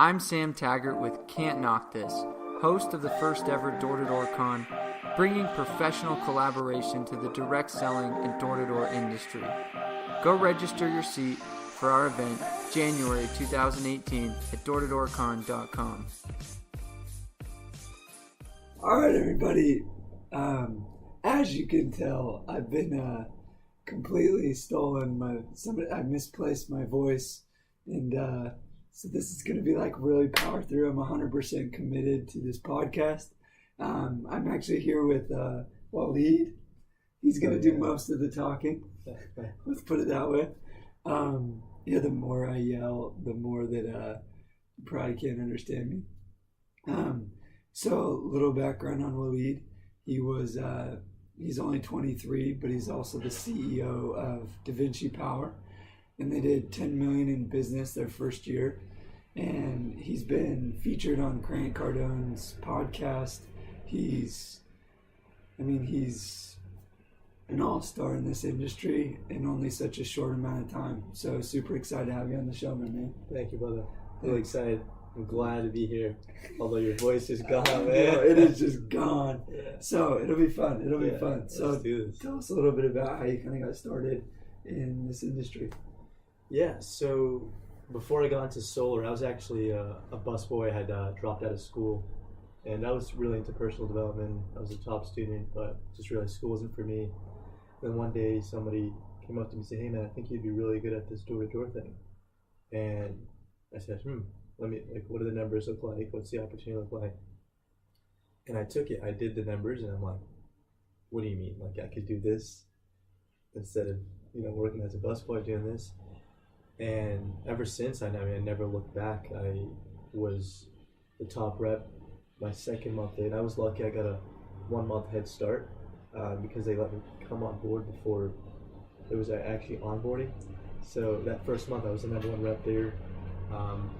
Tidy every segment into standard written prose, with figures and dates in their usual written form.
I'm Sam Taggart with Can't Knock This, host of the first ever Door-to-Door Con, bringing professional collaboration to the direct selling and door-to-door industry. Go register your seat for our event, January 2018 at doortodoorcon.com. All right, everybody. As you can tell, I've been completely stolen. I misplaced my voice, and so this is going to be like really power through. I'm 100% committed to this podcast. I'm actually here with Walid. He's going to do most of the talking. Let's put it that way. The more I yell, the more that you probably can't understand me. So a little background on Walid. He's only 23, but he's also the CEO of Divinci Power. And they did $10 million in business their first year. And he's been featured on Cardone's podcast. He's an all-star in this industry in only such a short amount of time. So super excited to have you on the show, my man. Thank you, brother. Really excited. I'm glad to be here. Although your voice is gone, man. It is just gone. Yeah. So it'll be fun. It'll be fun. So let's do this. Tell us a little bit about how you kind of got started in this industry. Yeah, so before I got into solar, I was actually a busboy. I had dropped out of school, and I was really into personal development. I was a top student, but just realized school wasn't for me. Then one day, somebody came up to me and said, "Hey, man, I think you'd be really good at this door-to-door thing." And I said, what do the numbers look like? What's the opportunity look like? And I took it. I did the numbers, and I'm like, what do you mean? Like, I could do this instead of, working as a busboy doing this? And ever since, I never looked back. I was the top rep my second month in. I was lucky I got a 1 month head start because they let me come on board before it was actually onboarding. So that first month, I was the number one rep there.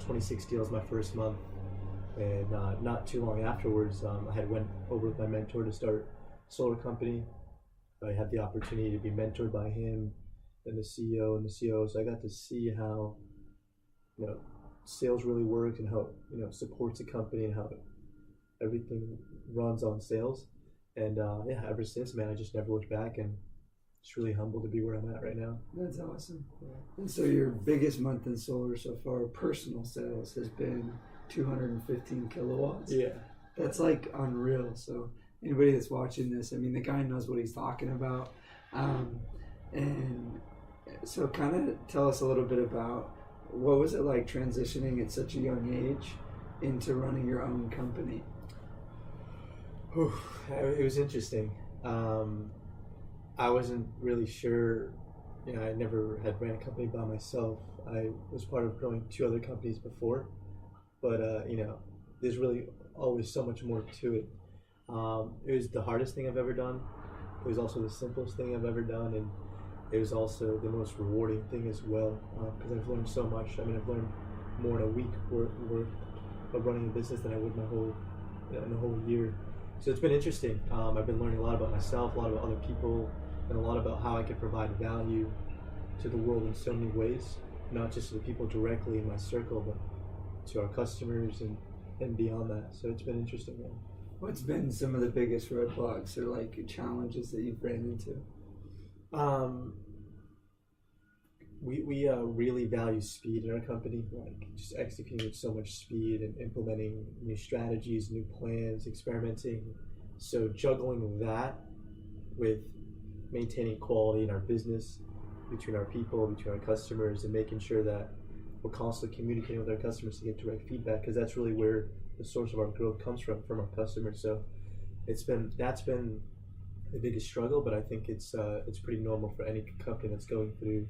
26 deals my first month, and not too long afterwards, I had went over with my mentor to start a solar company. I had the opportunity to be mentored by him and the CEO and the COO, so I got to see how sales really works and how it supports a company and how everything runs on sales. And ever since, man, I just never looked back, and just really humbled to be where I'm at right now. That's awesome. Yeah. And so your biggest month in solar so far, personal sales, has been 215 kilowatts. Yeah. That's like unreal. So anybody that's watching this, the guy knows what he's talking about. And so kind of tell us a little bit about what was it like transitioning at such a young age into running your own company? It was interesting. I wasn't really sure, I never had ran a company by myself. I was part of growing 2 other companies before, but there's really always so much more to it. It was the hardest thing I've ever done. It was also the simplest thing I've ever done, and it was also the most rewarding thing as well, because I've learned so much. I've learned more in a week worth of running a business than I would in a whole year. So it's been interesting. I've been learning a lot about myself, a lot about other people, and a lot about how I can provide value to the world in so many ways, not just to the people directly in my circle, but to our customers and beyond that. So it's been interesting, man. What's been some of the biggest roadblocks or challenges that you've ran into? We really value speed in our company, just executing with so much speed and implementing new strategies, new plans, experimenting. So juggling that with maintaining quality in our business, between our people, between our customers, and making sure that we're constantly communicating with our customers to get direct feedback, because that's really where the source of our growth comes from our customers. So that's been the biggest struggle, but I think it's pretty normal for any company that's going through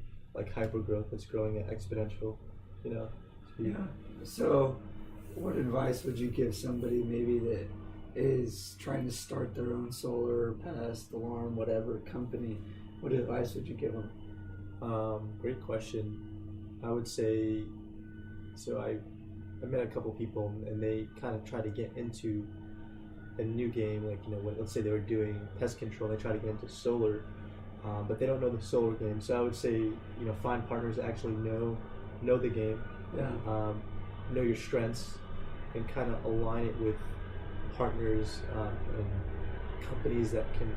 hyper growth, that's growing at exponential, speed. Yeah. So what advice would you give somebody maybe that is trying to start their own solar, pest, alarm, whatever company? What advice would you give them? Great question. I would say, so I met a couple people, and they kind of try to get into a new game, let's say they were doing pest control, they try to get into solar, but they don't know the solar game. So I would say, find partners that actually know the game. Yeah. know your strengths and kind of align it with partners and companies that can,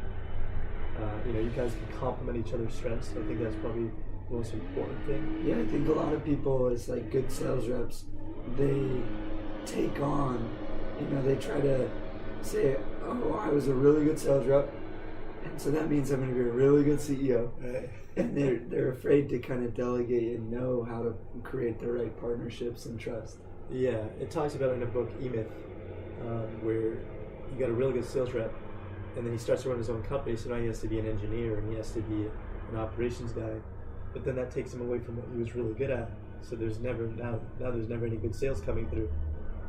you guys can complement each other's strengths. I think that's probably the most important thing. Yeah, I think a lot of people, as like good sales reps, they take on, they try to say, oh, I was a really good sales rep, and so that means I'm going to be a really good CEO. Right. And they're afraid to kind of delegate and know how to create the right partnerships and trust. Yeah, it talks about in the book E-Myth, where you got a really good sales rep, and then he starts to run his own company, so now he has to be an engineer and he has to be an operations guy, but then that takes him away from what he was really good at. So there's never there's never any good sales coming through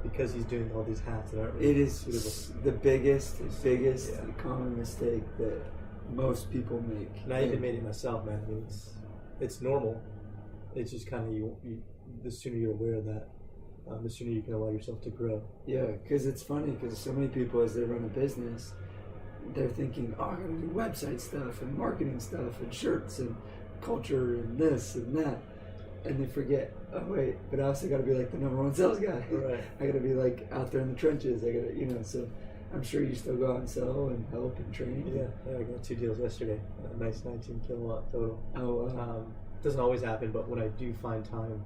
because he's doing all these hats that aren't really It is suitable. the biggest common mistake that most people make. And I even made it myself, man. I mean, it's normal. It's just kind of you. The sooner you're aware of that, the sooner you can allow yourself to grow. Yeah, because it's funny because so many people, as they run a business, they're thinking, oh, I gotta do website stuff and marketing stuff and shirts and culture and this and that. And they forget, oh wait, but I also gotta be like the number one sales guy. Right. I gotta be like out there in the trenches. I gotta, so I'm sure you still go out and sell and help and train. Yeah, I got 2 deals yesterday. A nice 19 kilowatt total. Oh, wow. Doesn't always happen, but when I do find time,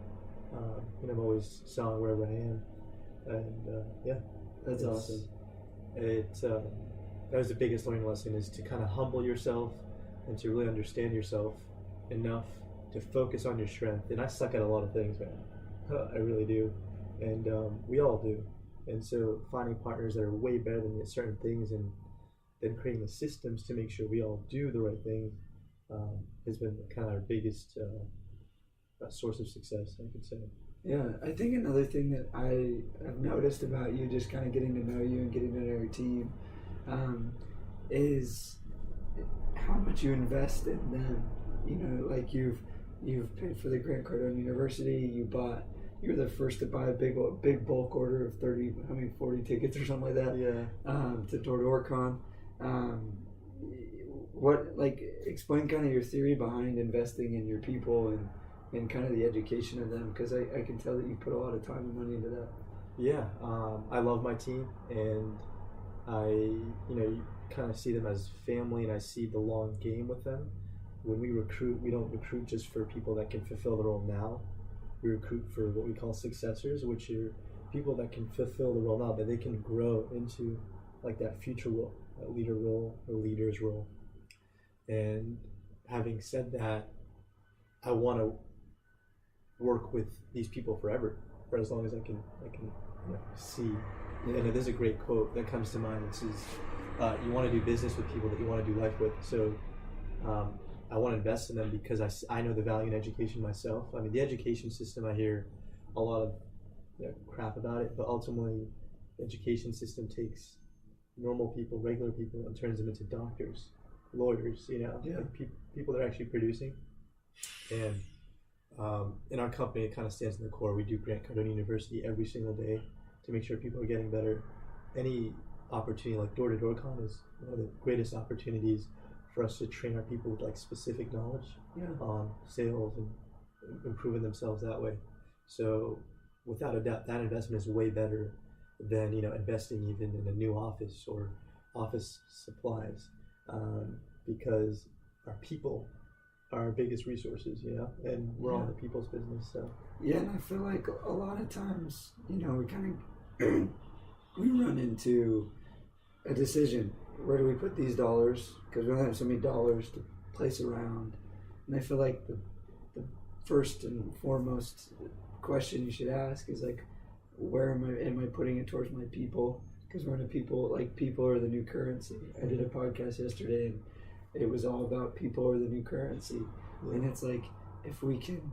I'm always selling wherever I am. And That's awesome. That was the biggest learning lesson, is to kind of humble yourself and to really understand yourself enough to focus on your strength. And I suck at a lot of things, man. I really do. And we all do. And so finding partners that are way better than me at certain things and then creating the systems to make sure we all do the right things has been kind of our biggest source of success, I could say. Yeah, I think another thing that I have noticed about you, just kind of getting to know you and getting to know your team, is how much you invest in them. Like you've paid for the Grant Cardone University. You were the first to buy a big bulk order of 40 tickets or something like that. Yeah. To DoorDoorCon. Explain kind of your theory behind investing in your people and kind of the education of them, because I can tell that you put a lot of time and money into that. Yeah, I love my team, and you kind of see them as family, and I see the long game with them. When we recruit, we don't recruit just for people that can fulfill the role now. We recruit for what we call successors, which are people that can fulfill the role now, but they can grow into like that future role, that leader role or leader's role. And having said that, I want to work with these people forever, for as long as I can see. Yeah. And there's a great quote that comes to mind. It says, you want to do business with people that you want to do life with. So I want to invest in them because I know the value in education myself. I mean, the education system, I hear a lot of crap about it, but ultimately the education system takes normal people, regular people, and turns them into doctors, lawyers, like people that are actually producing. And in our company, it kind of stands in the core. We do Grant Cardone University every single day to make sure people are getting better. Any opportunity like Door-to-Door-Con is one of the greatest opportunities for us to train our people with like specific knowledge on sales and improving themselves that way. So without a doubt, that investment is way better than investing even in a new office or office supplies, because our people are our biggest resources, and we're all in the people's business. So yeah, and I feel like a lot of times, we kind of we run into a decision. Where do we put these dollars? Because we don't have so many dollars to place around. And I feel like the first and foremost question you should ask is like, where am I putting it towards my people? Because we're in a people are the new currency. I did a podcast yesterday and it was all about people are the new currency. Yeah. And it's like, if we can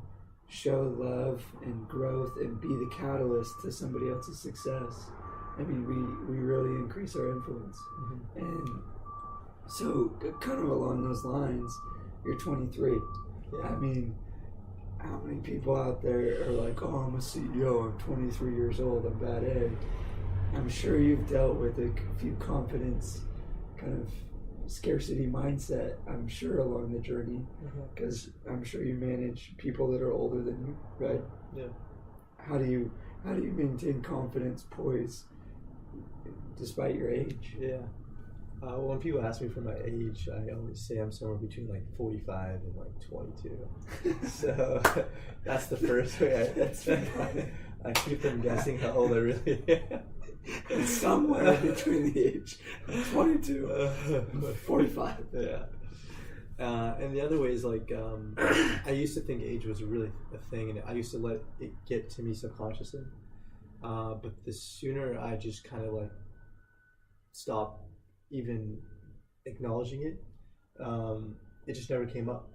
show love and growth and be the catalyst to somebody else's success, I mean, we really increase our influence. Mm-hmm. And so kind of along those lines, you're 23. Yeah. I mean, how many people out there are like, oh, I'm a CEO, I'm 23 years old, I'm bad egg. I'm sure you've dealt with a few confidence kind of scarcity mindset, I'm sure, along the journey, because I'm sure you manage people that are older than you, right? Yeah. How do How do you maintain confidence, poise, despite your age? Yeah. When people ask me for my age, I always say I'm somewhere between like 45 and like 22. So that's the first way I keep them guessing how old I really am. It's somewhere between the age of 22 and 45. Yeah. And the other way is like, I used to think age was really a thing, and I used to let it get to me subconsciously. But the sooner I just kind of like stop even acknowledging it, it just never came up.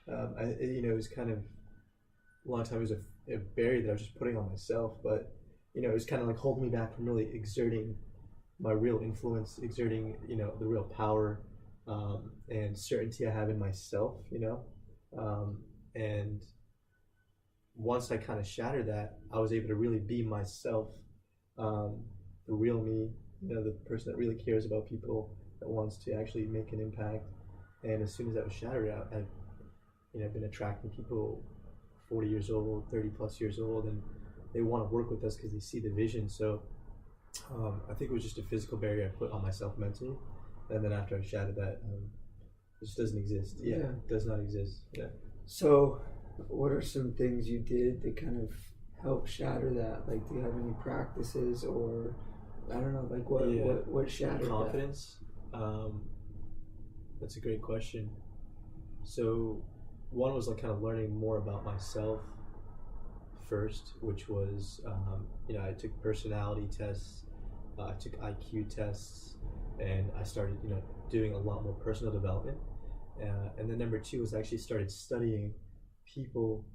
It was kind of a long time. It was a barrier that I was just putting on myself, but it was kind of like holding me back from really exerting my real influence, exerting the real power and certainty I have in myself. And once I kind of shattered that, I was able to really be myself, the real me. The person that really cares about people, that wants to actually make an impact. And as soon as that was shattered out, I've been attracting people 40 years old, 30 plus years old, and they want to work with us because they see the vision. So I think it was just a physical barrier I put on myself mentally. And then after I shattered that, it just doesn't exist. Yeah, it does not exist. Yeah. So what are some things you did to kind of help shatter that? Like, do you have any practices, or I don't know, like what shattered confidence? That's a great question. So one was like kind of learning more about myself first, which was I took personality tests, I took IQ tests, and I started doing a lot more personal development. And then number two was I actually started studying people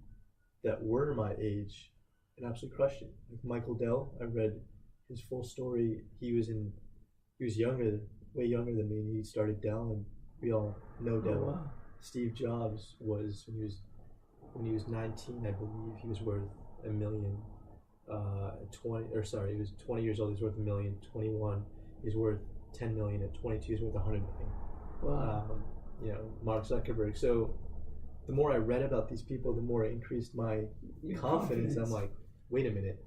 that were my age and absolutely crushed it. Like Michael Dell, I read his full story. He was younger, way younger than me, and he started Dell, and we all know Dell. Oh, wow. Steve Jobs was when he was 19, I believe, he was worth $1 million. He was 20 years old. He's worth $1 million. 21, he's worth 10 million. At 22, he's worth 100 million. Wow. Mark Zuckerberg. So the more I read about these people, the more it increased my confidence. I'm like, wait a minute.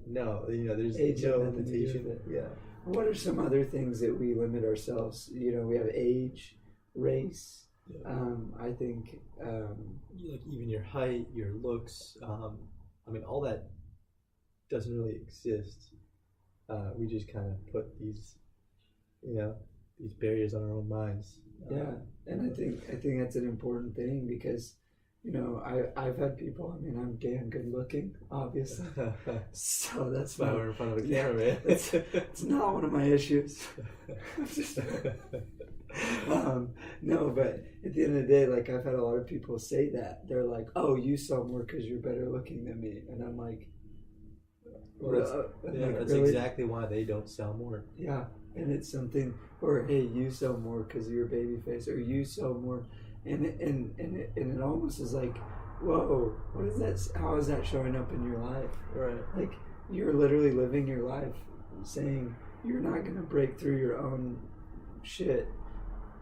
No, there's age no limitation. Yeah. What are some other things that we limit ourselves? We have age, race. Yeah. I think like even your height, your looks. All that doesn't really exist. We just kind of put these barriers on our own minds. Yeah, and I think that's an important thing because, I've had people. I'm damn good looking, obviously. So that's why we're in front of the camera, man. It's not one of my issues. No, but at the end of the day, like I've had a lot of people say that. They're like, "Oh, you sell more because you're better looking than me," and I'm like, that's really? Exactly why they don't sell more. Yeah, and it's something, or hey, you sell more because of your baby face, or you sell more, and it almost is like, whoa, what is that? How is that showing up in your life? Right. Like you're literally living your life, saying you're not gonna break through your own shit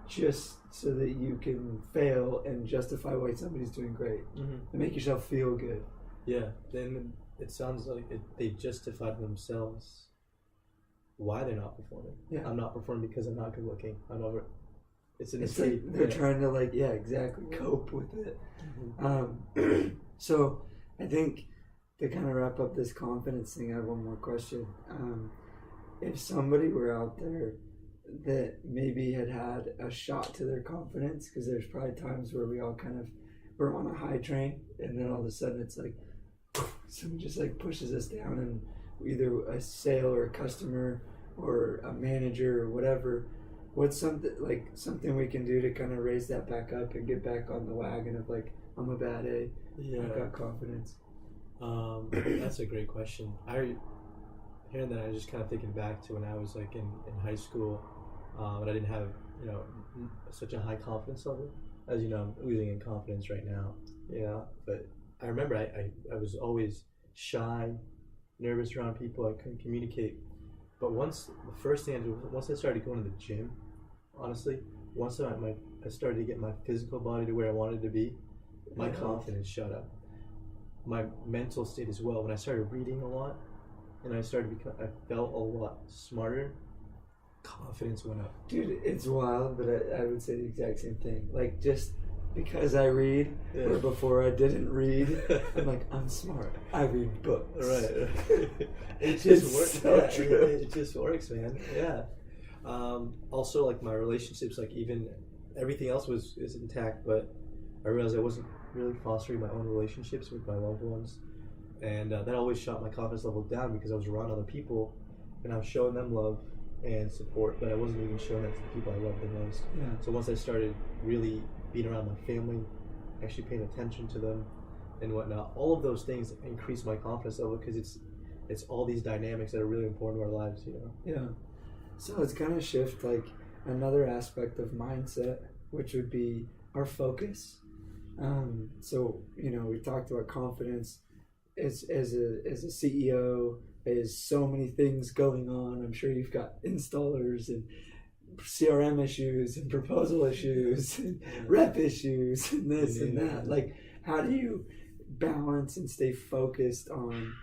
just so that you can fail and justify why somebody's doing great, and make yourself feel good. Yeah. Then it sounds like they justified themselves why they're not performing. Yeah. I'm not performing because I'm not good looking. It's like they're trying to cope with it. So I think to kind of wrap up this confidence thing, I have one more question. If somebody were out there that maybe had a shot to their confidence, because there's probably times where we all we're on a high train, and then all of a sudden it's like someone just like pushes us down, and either a sale or a customer or a manager or whatever. What's something we can do to kind of raise that back up and get back on the wagon of like, I'm a bad A, I've got confidence? That's a great question. Hearing that, I was just kind of thinking back to when I was like in high school, but I didn't have such a high confidence level. As you know, I'm losing in confidence right now. But I remember I was always shy, nervous around people. I couldn't communicate. But once I started going to the gym, honestly, once I started to get my physical body to where I wanted to be, my confidence shot up. my mental state as well. When I started reading a lot, and I felt a lot smarter. Confidence went up. Dude, it's wild, but I would say the exact same thing. Like, just because I read, or before I didn't read, I'm like, I'm smart. I read books. Right. It just works. So true. It just works, man. Yeah. Also, like, my relationships, like, even everything else is intact, but I realized I wasn't really fostering my own relationships with my loved ones. And that always shot my confidence level down because I was around other people and I was showing them love and support, but I wasn't even showing that to the people I loved the most. Yeah. So once I started really being around my family, actually paying attention to them and whatnot, all of those things increase my confidence level because it's all these dynamics that are really important to our lives, you know? Yeah. So let's kind of shift like another aspect of mindset, which would be our focus. So, you know, we talked about confidence as a CEO. There's so many things going on. I'm sure you've got installers and CRM issues and proposal issues and rep issues and this and that. Like, how do you balance and stay focused on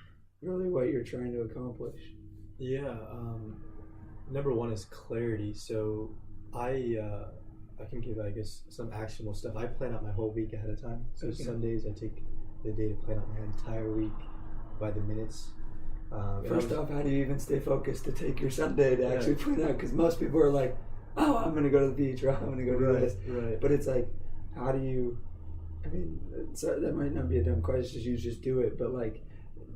really what you're trying to accomplish? Yeah. Number one is clarity. So I can give, I guess, some actionable stuff. I plan out my whole week ahead of time. So Sundays I take the day to plan out my entire week by the minutes. First off, how do you even stay focused to take your Sunday to actually plan out? Because most people are like, oh, I'm going to go to the beach or I'm going to go do this. Right. But it's like, how do you, I mean, so that might not be a dumb question, you just do it. But like,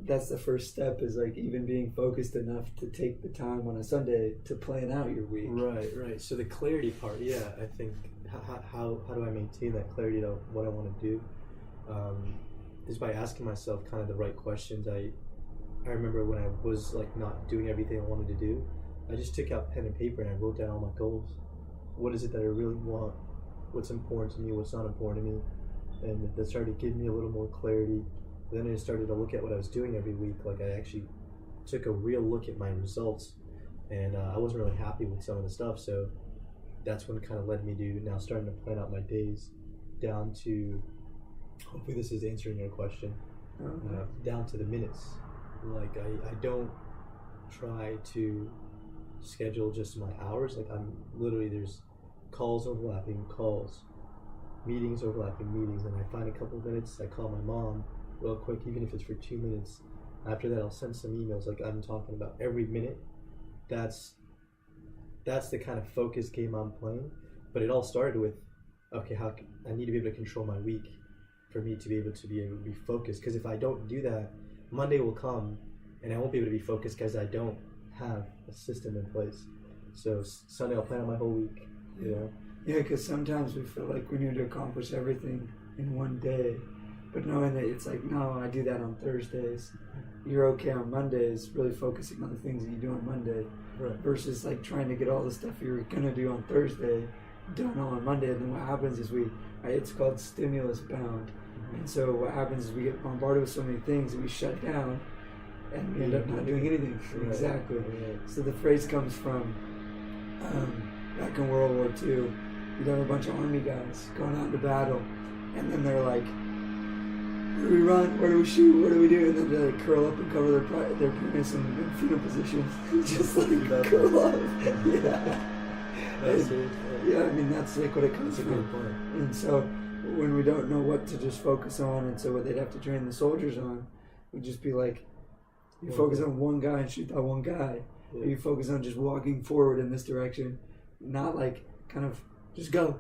that's the first step is like even being focused enough to take the time on a Sunday to plan out your week. Right. So the clarity part, I think, how do I maintain that clarity of what I want to do? Is by asking myself kind of the right questions. I remember when I was like not doing everything I wanted to do, I just took out pen and paper and I wrote down all my goals. What is it that I really want? What's important to me? What's not important to me? And that started giving me a little more clarity. Then I started to look at what I was doing every week. Like I actually took a real look at my results, and I wasn't really happy with some of the stuff. So that's when it kind of led me to now starting to plan out my days down to, hopefully this is answering your question, down to the minutes. Like I don't try to schedule just my hours. Like I'm literally, there's calls overlapping calls, meetings overlapping meetings, and I find a couple of minutes, I call my mom real quick, even if it's for 2 minutes. After that, I'll send some emails. Like I'm talking about every minute. That's the kind of focus game I'm playing. But it all started with, okay, I need to be able to control my week for me to be able to be focused. Because if I don't do that, Monday will come and I won't be able to be focused because I don't have a system in place. So Sunday I'll plan out my whole week. Yeah, because sometimes we feel like we need to accomplish everything in one day. But knowing that it's like, no, I do that on Thursdays. You're okay on Mondays, really focusing on the things that you do on Monday. Right. Versus like trying to get all the stuff you're going to do on Thursday done all on Monday. And then what happens is it's called stimulus bound. And so what happens is we get bombarded with so many things and we shut down and we end up not doing anything. Right. Exactly. Right. So the phrase comes from back in World War II. You'd have a bunch of army guys going out into battle, and then they're like, where do we run? Where do we shoot? What do we do? And then they like curl up and cover their penis in fetal position. Just like curl up. Yeah, I mean, that's like what it comes from. And so when we don't know what to just focus on, and so what they'd have to train the soldiers on would just be like, you focus on one guy and shoot that one guy. Or you focus on just walking forward in this direction, not like kind of just go.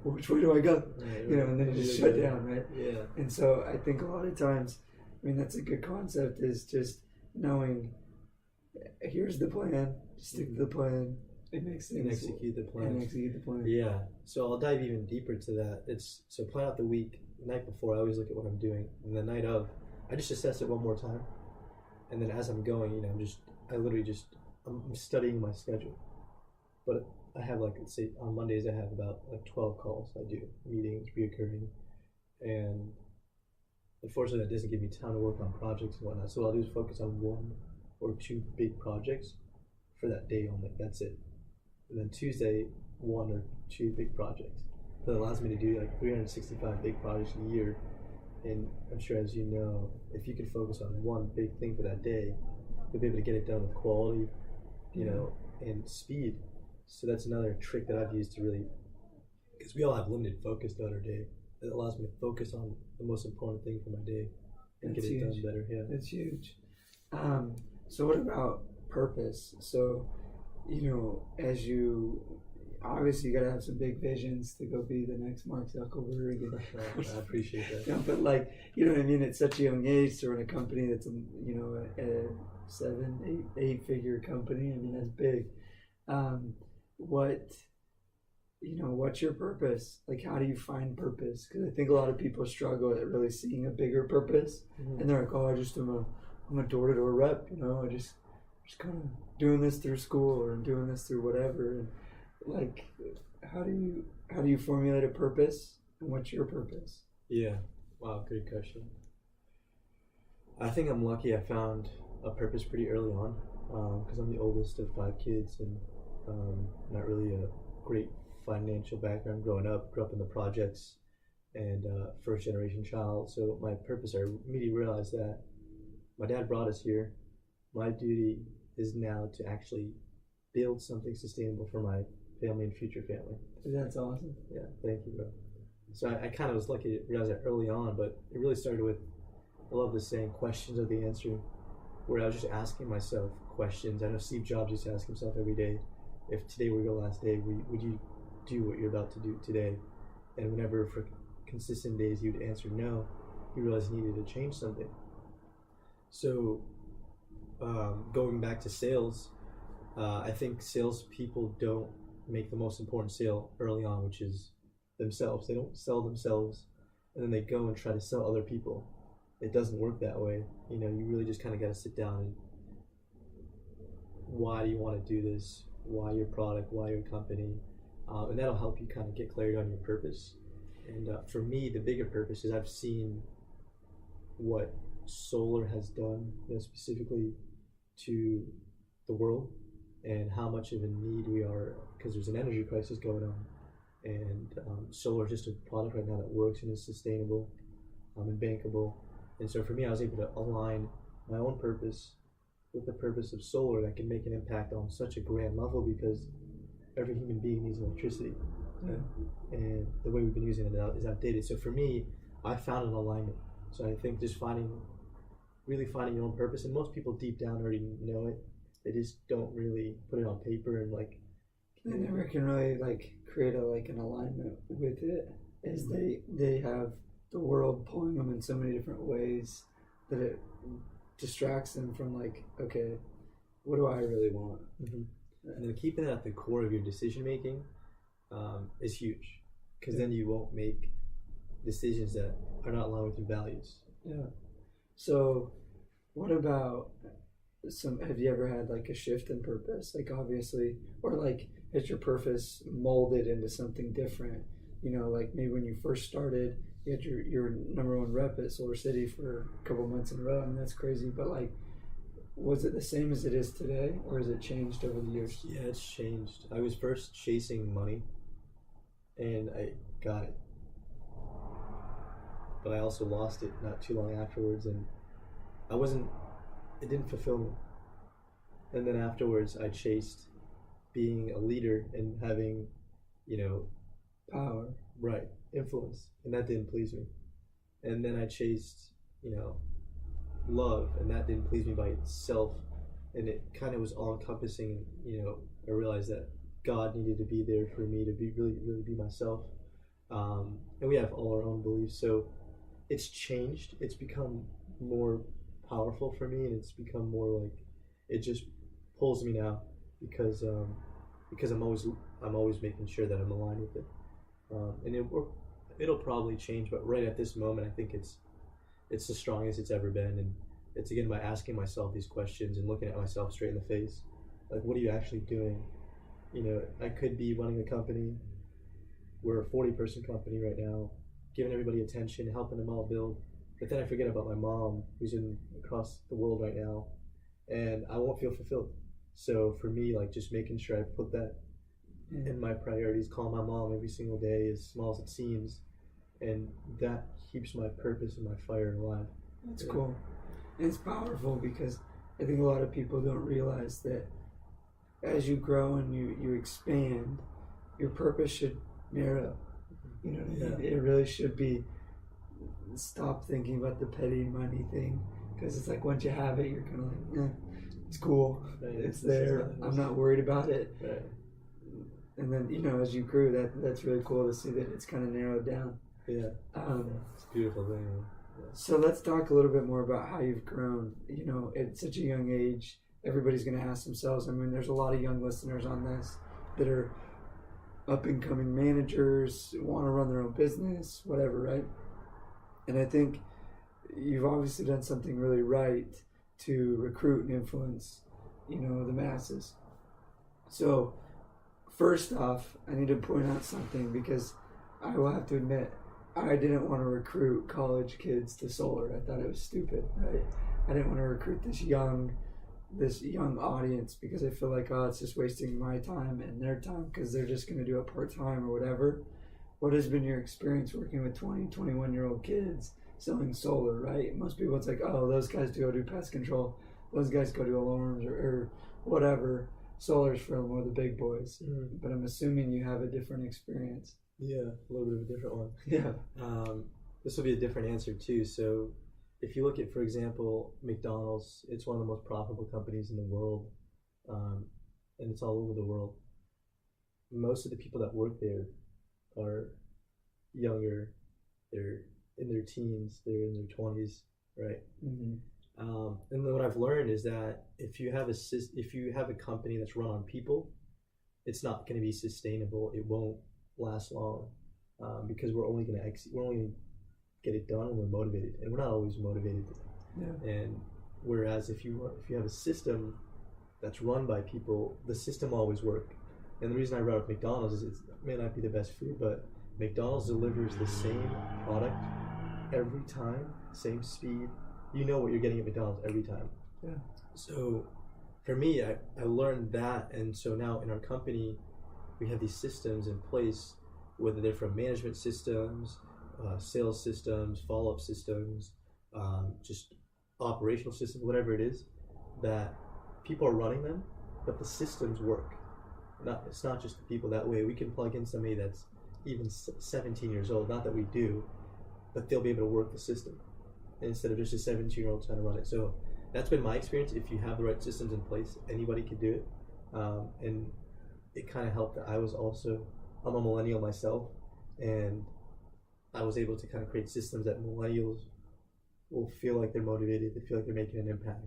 Which way do I go? And then you just shut down, right? Yeah. And so I think a lot of times, I mean, that's a good concept, is just knowing, here's the plan, stick to the plan, and execute the plan. And Yeah. So I'll dive even deeper to that. So plan out the week. The night before, I always look at what I'm doing, and the night of, I just assess it one more time. And then as I'm going, I'm studying my schedule. But I have, like, let's say on Mondays I have about like 12 calls I do, meetings reoccurring, and unfortunately that doesn't give me time to work on projects and whatnot. So what I'll do is focus on 1 or 2 big projects for that day only. That's it. And then Tuesday, 1 or 2 big projects. So that allows me to do like 365 big projects a year, And I'm sure, as you know, if you can focus on one big thing for that day, you'll be able to get it done with quality, you know, and speed. So that's another trick that I've used to really, because we all have limited focus throughout our day. It allows me to focus on the most important thing for my day and That's get it huge. done better. Yeah, That's huge. So what about purpose? So, as you obviously you gotta have some big visions to go be the next Mark Zuckerberg. I appreciate that. But like, you know what I mean? At such a young age to run a company that's a 7, 8 figure company. I mean, that's big. What's your purpose? Like, how do you find purpose? Because I think a lot of people struggle at really seeing a bigger purpose, and they're like, "Oh, I'm a door-to-door rep. I just kind of doing this through school or doing this through whatever." And like, how do you formulate a purpose, and what's your purpose? Yeah, wow, good question. I think I'm lucky. I found a purpose pretty early on because I'm the oldest of 5 kids and not really a great financial background growing up. Grew up in the projects and first generation child. So my purpose, I immediately realized that my dad brought us here. My duty is now to actually build something sustainable for my family and future family. That's awesome. Yeah, thank you, bro. So I kind of was lucky to realize that early on, but it really started with, I love this saying, questions are the answer, where I was just asking myself questions. I know Steve Jobs used to ask himself every day, if today were your last day, would you do what you're about to do today? And whenever for consistent days he would answer no, he realized he needed to change something. So going back to sales, I think salespeople don't make the most important sale early on, which is themselves. They don't sell themselves and then they go and try to sell other people. It doesn't work that way. You really just kind of got to sit down and, why do you want to do this? Why your product? Why your company? And that'll help you kind of get clarity on your purpose. And for me, the bigger purpose is I've seen what solar has done, specifically to the world, and how much of a need we are, because there's an energy crisis going on. And solar is just a product right now that works and is sustainable and bankable. And so for me, I was able to align my own purpose with the purpose of solar that can make an impact on such a grand level, because every human being needs electricity. Yeah. And the way we've been using it is outdated. So for me, I found an alignment. So I think just really finding your own purpose, and most people deep down already know it. They just don't really put it on paper and like. They never can really like create an alignment with it, as they have the world pulling them in so many different ways that it distracts them from like, okay, what do I really want? Mm-hmm. And then keeping it at the core of your decision making is huge, because then you won't make decisions that are not aligned with your values. Yeah. So what about have you ever had like a shift in purpose? Like obviously, or like has your purpose molded into something different? Like maybe when you first started, you had your #1 rep at Solar City for a couple months in a row. I mean, that's crazy. But like, was it the same as it is today, or has it changed over the years? Yeah, it's changed. I was first chasing money, and I got it. But I also lost it not too long afterwards, and it didn't fulfill me. And then afterwards, I chased being a leader and having, power, right, influence, and that didn't please me. And then I chased, love, and that didn't please me by itself. And it kind of was all encompassing. I realized that God needed to be there for me to be really be myself. And we have all our own beliefs, so it's changed. It's become more powerful for me, and it's become more like, it just pulls me now, because I'm always making sure that I'm aligned with it. And it'll probably change, but right at this moment, I think it's the strongest it's ever been. And it's again by asking myself these questions and looking at myself straight in the face, like, what are you actually doing? I could be running a company. We're a 40-person company right now, giving everybody attention, helping them all build. But then I forget about my mom, who's across the world right now, and I won't feel fulfilled. So for me, like, just making sure I put that in my priorities, call my mom every single day, as small as it seems, and that keeps my purpose and my fire alive. That's cool. And it's powerful because I think a lot of people don't realize that as you grow and you expand, your purpose should narrow. You know what I mean? It really should be, stop thinking about the petty money thing, because it's like once you have it, you're kind of like, it's cool, it's there, I'm not worried about it. Right. And then, you know, as you grew, that's really cool to see that it's kind of narrowed down. Yeah. It's a beautiful thing. Yeah. So let's talk a little bit more about how you've grown. You know, at such a young age, everybody's going to ask themselves, I mean, there's a lot of young listeners on this that are up-and-coming managers, want to run their own business, whatever, right? And I think you've obviously done something really right to recruit and influence, you know, the masses. So first off, I need to point out something, because I will have to admit, I didn't want to recruit college kids to solar. I thought it was stupid, right? I didn't want to recruit this young audience, because I feel like, oh, it's just wasting my time and their time, because they're just going to do it part-time or whatever. What has been your experience working with 20, 21-year-old kids selling solar, right? Most people, it's like, oh, those guys go do pest control, those guys go do alarms or whatever. Solar's for more the big boys. But I'm assuming you have a different experience. Yeah, a little bit of a different one. Yeah. This will be a different answer too. So if you look at, for example, McDonald's, it's one of the most profitable companies in the world, and it's all over the world. Most of the people that work there are younger. They're in their teens, they're in their 20s, right? Mm-hmm. And then what I've learned is that if you have a company that's run on people, it's not going to be sustainable. It won't last long, because we're only going to get it done when we're motivated, and we're not always motivated. Yeah. And whereas if you have a system that's run by people, the system will always work. And the reason I brought up McDonald's is it may not be the best food, but McDonald's delivers the same product every time, same speed. You know what you're getting at McDonald's every time. Yeah. So for me, I learned that, and so now in our company, we have these systems in place, whether they're from management systems, sales systems, follow-up systems, just operational systems, whatever it is, that people are running them, but the systems work. It's not just the people. That way we can plug in somebody that's even 17 years old, not that we do, but they'll be able to work the system instead of just a 17-year-old trying to run it. So that's been my experience. If you have the right systems in place, anybody can do it. And it kind of helped that I'm a millennial myself, and I was able to kind of create systems that millennials will feel like they're motivated, they feel like they're making an impact.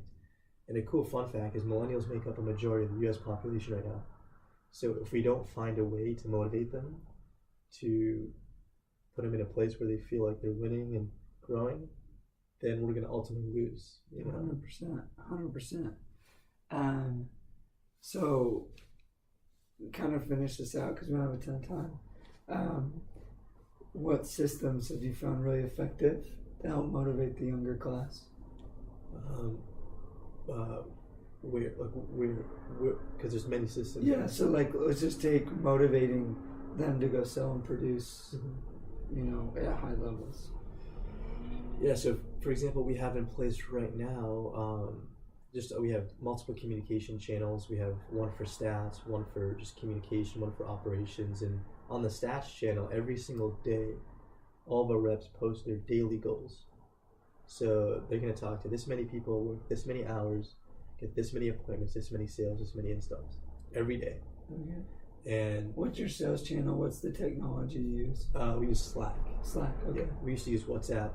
And a cool fun fact is millennials make up a majority of the US population right now. So if we don't find a way to motivate them, to put them in a place where they feel like they're winning and growing, then we're going to ultimately lose. You know? 100%. So kind of finish this out because we don't have a ton of time. What systems have you found really effective to help motivate the younger class? Because there's many systems. Yeah, so like let's just take motivating them to go sell and produce, you know, at high levels. Yeah, so for example, we have in place right now, we have multiple communication channels. We have one for stats, one for just communication, one for operations. And on the stats channel, every single day, all of our reps post their daily goals. So they're going to talk to this many people, work this many hours, get this many appointments, this many sales, this many installs every day. Okay. And what's your sales channel? What's the technology you use? We use Slack. Slack, okay. Yeah, we used to use WhatsApp.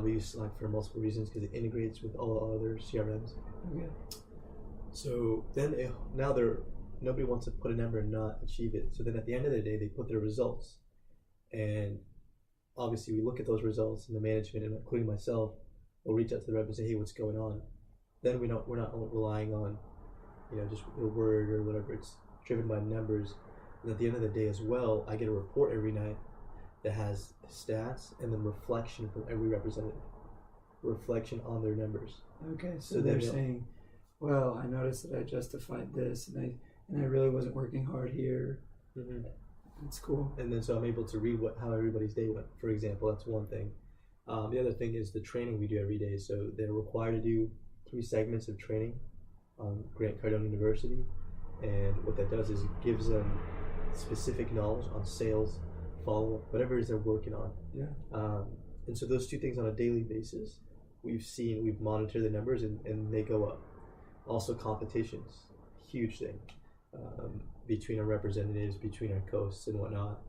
We use Slack for multiple reasons because it integrates with all the other CRMs. Okay. So then nobody wants to put a number and not achieve it. So then at the end of the day, they put their results. And obviously we look at those results, and the management, and including myself, will reach out to the rep and say, hey, what's going on? Then we're not relying on, just a word or whatever. It's driven by numbers. And at the end of the day as well, I get a report every night that has stats and then reflection from every representative. Reflection on their numbers. Okay, so they're saying, well, I noticed that I justified this, and I really wasn't working hard here. Mm-hmm. That's cool. And then so I'm able to read how everybody's day went. For example, that's one thing. The other thing is the training we do every day. So they're required to do 3 segments of training on Cardone University, and what that does is it gives them specific knowledge on sales, follow-up, whatever it is they're working on. Yeah. And so those 2 things on a daily basis, we've monitored the numbers and they go up. Also competitions, huge thing. Between our representatives, between our coasts and whatnot.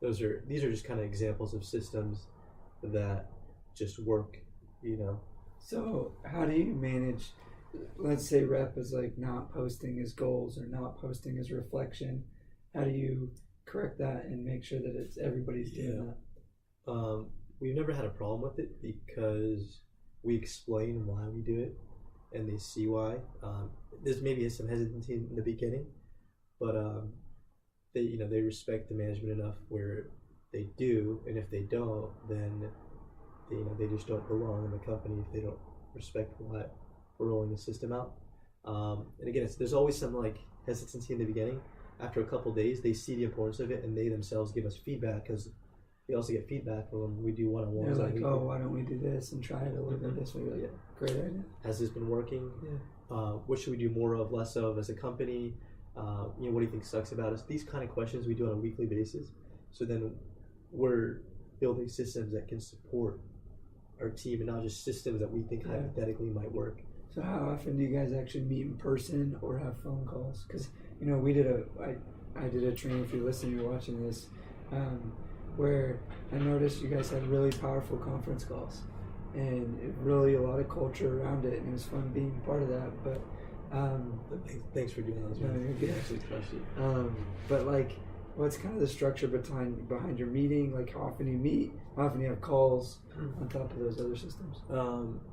These are just kind of examples of systems that just work, So how do you manage, let's say rep is like not posting his goals or not posting his reflection? How do you correct that and make sure that everybody's doing that? We've never had a problem with it because we explain why we do it and they see why. There's maybe some hesitancy in the beginning, but they respect the management enough where they do, and if they don't, then they just don't belong in the company if they don't respect why we're rolling the system out. And again, there's always some like hesitancy in the beginning. After a couple days, they see the importance of it, and they themselves give us feedback because we also get feedback when we do one-on-ones. They're like, oh, why don't we do this and try it a little bit this way? Like, great idea. Has this been working? Yeah. What should we do more of, less of as a company? What do you think sucks about us? These kind of questions we do on a weekly basis. So then we're building systems that can support our team and not just systems that we think hypothetically might work. So how often do you guys actually meet in person or have phone calls? Because I did a training, if you're listening or watching this, where I noticed you guys had really powerful conference calls and really a lot of culture around it, and it was fun being part of that. But thanks for doing that. No, you're good. Actually crushed it. But like, what's kind of the structure behind your meeting? Like, how often you meet? How often you have calls on top of those other systems?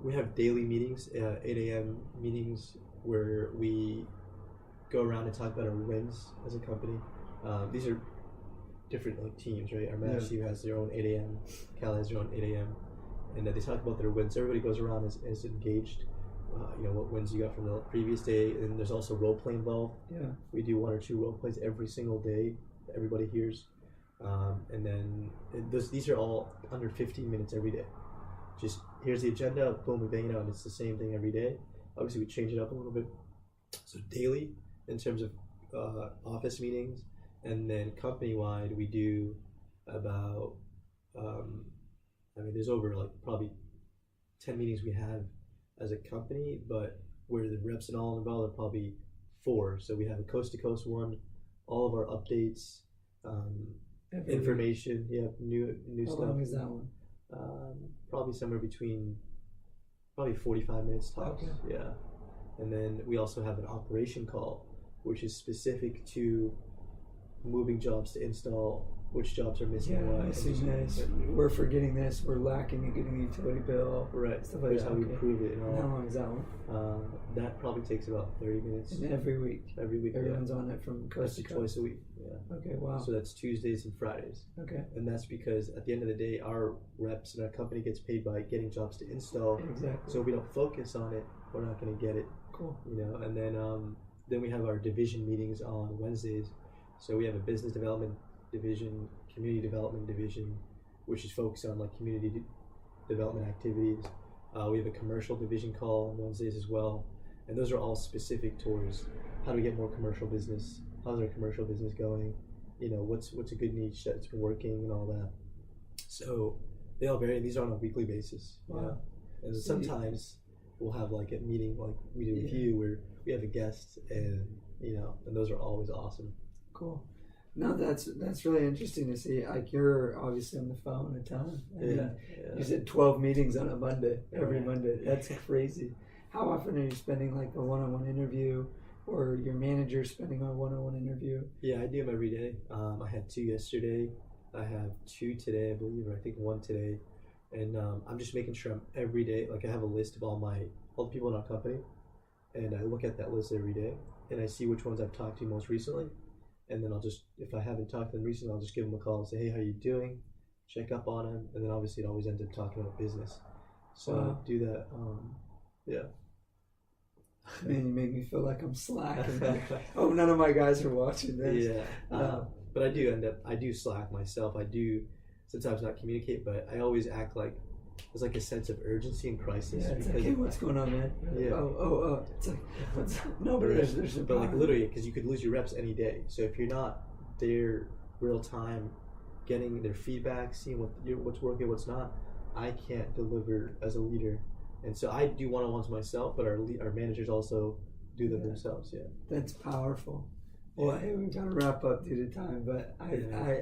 We have daily meetings, 8 a.m. meetings, where we go around and talk about our wins as a company. These are different like teams, right? Our management team has their own 8 a.m. Cal has their own 8 a.m. And they talk about their wins. Everybody goes around as engaged. What wins you got from the previous day, and there's also role play involved. Yeah, we do 1 or 2 role plays every single day that everybody hears, and then these are all under 15 minutes every day. Just here's the agenda, boom, we bang it out, and it's the same thing every day. Obviously, we change it up a little bit. So daily, in terms of office meetings, and then company-wide, we do about there's over like probably 10 meetings we have as a company, but where the reps and all involved are probably 4. So we have a coast-to-coast one, all of our updates, information, new stuff. How long is that one? Probably somewhere between 45 minutes tops. Okay. Yeah. And then we also have an operation call, which is specific to moving jobs to install, which jobs are missing what. Missing this. We're forgetting this. We're lacking in getting a utility bill. Right. Stuff like Here's that. how we prove it. And all. How long is that one? That probably takes about 30 minutes. And every week? Every week. Everyone's on it from coast to coast? Twice a week. Yeah. Okay, wow. So that's Tuesdays and Fridays. Okay. And that's because at the end of the day, our reps and our company gets paid by getting jobs to install. Exactly. So if we don't focus on it, we're not going to get it. Cool. And then we have our division meetings on Wednesdays. So we have a business development division, community development division, which is focused on like community development activities. We have a commercial division call on Wednesdays as well, and those are all specific towards how do we get more commercial business, how's our commercial business going, what's a good niche that's been working and all that. So they all vary, and these are on a weekly basis. Wow. And sometimes we'll have like a meeting like we do with you where we have a guest, and and those are always awesome. Cool. No, that's really interesting to see. Like, you're obviously on the phone a ton. You said 12 meetings on a Monday, every Monday. That's crazy. How often are you spending like a one-on-one interview, or your manager spending a one-on-one interview? Yeah, I do them every day. I had 2 yesterday. I have 2 today, I believe, or I think 1 today. And I'm just making sure I'm every day, like I have a list of all the people in our company, and I look at that list every day, and I see which ones I've talked to most recently. And then I'll just, if I haven't talked to them recently, I'll just give them a call and say, hey, how you doing? Check up on them. And then obviously it always ends up talking about business. So do that. Man, you make me feel like I'm slacking. Oh, none of my guys are watching this. Yeah. But I do slack myself. I do sometimes not communicate, but I always act like there's like a sense of urgency and crisis. Yeah, it's because like, hey, what's going on, man? Yeah. Oh. It's like, no, but there's a but like literally, because you could lose your reps any day. So if you're not there real time, getting their feedback, seeing what's working, what's not, I can't deliver as a leader. And so I do one-on-ones myself, but our managers also do them themselves. Yeah, that's powerful. Well, hey, we've got to wrap up due to time, but I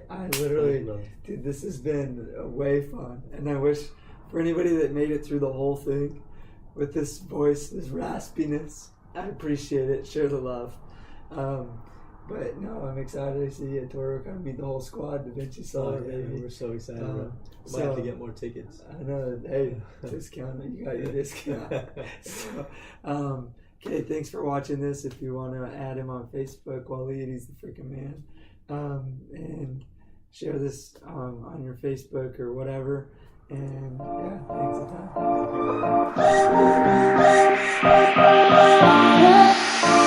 Thank literally, you, brother. dude, this has been way fun, and I wish for anybody that made it through the whole thing with this voice, this raspiness, I appreciate it. Share the love. But no, I'm excited to see you at TortoCon, meet the whole squad, Divinci Solar, baby. We're so excited, bro. We might have to get more tickets. I know. Hey, discount. You got your discount. So, okay, thanks for watching this. If you want to add him on Facebook, Walid, he's the freaking man. And share this on your Facebook or whatever. And yeah, thanks a ton.